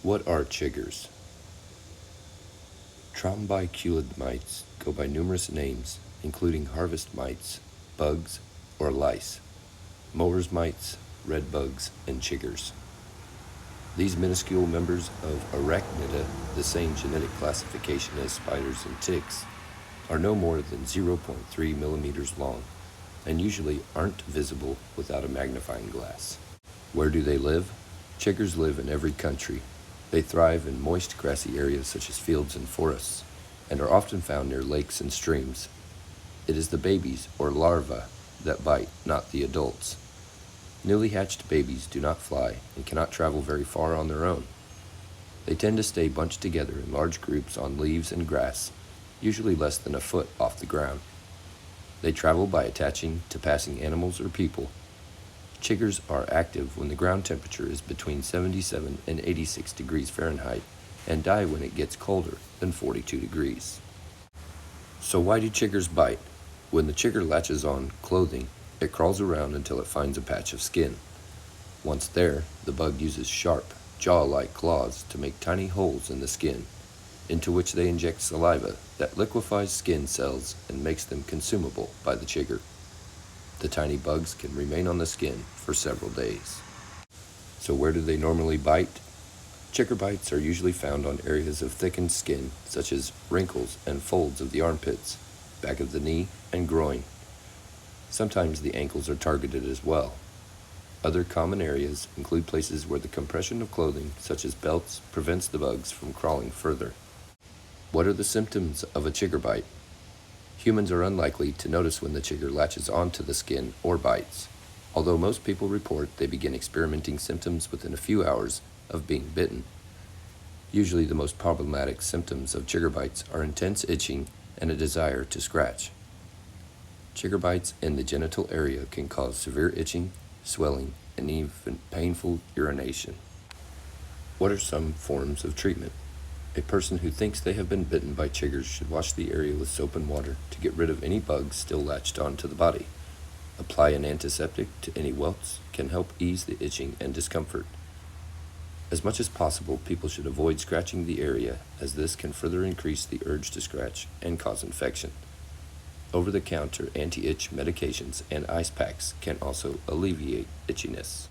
What are chiggers? Trombiculid mites go by numerous names, including harvest mites, bugs, or lice, mowers mites, red bugs, and chiggers. These minuscule members of Arachnida, the same genetic classification as spiders and ticks, are no more than 0.3 millimeters long and usually aren't visible without a magnifying glass. Where do they live? Chiggers live in every country. They thrive in moist, grassy areas such as fields and forests, and are often found near lakes and streams. It is the babies, or larvae, that bite, not the adults. Newly hatched babies do not fly and cannot travel very far on their own. They tend to stay bunched together in large groups on leaves and grass, usually less than a foot off the ground. They travel by attaching to passing animals or people. Chiggers are active when the ground temperature is between 77 and 86 degrees Fahrenheit and die when it gets colder than 42 degrees. So why do chiggers bite? When the chigger latches on clothing, it crawls around until it finds a patch of skin. Once there, the bug uses sharp, jaw-like claws to make tiny holes in the skin, into which they inject saliva that liquefies skin cells and makes them consumable by the chigger. The tiny bugs can remain on the skin for several days. So where do they normally bite? Chigger bites are usually found on areas of thickened skin, such as wrinkles and folds of the armpits, back of the knee, and groin. Sometimes the ankles are targeted as well. Other common areas include places where the compression of clothing, such as belts, prevents the bugs from crawling further. What are the symptoms of a chigger bite? Humans are unlikely to notice when the chigger latches onto the skin or bites, although most people report they begin experiencing symptoms within a few hours of being bitten. Usually the most problematic symptoms of chigger bites are intense itching and a desire to scratch. Chigger bites in the genital area can cause severe itching, swelling, and even painful urination. What are some forms of treatment? A person who thinks they have been bitten by chiggers should wash the area with soap and water to get rid of any bugs still latched onto the body. Apply an antiseptic to any welts can help ease the itching and discomfort. As much as possible, people should avoid scratching the area, as this can further increase the urge to scratch and cause infection. Over-the-counter anti-itch medications and ice packs can also alleviate itchiness.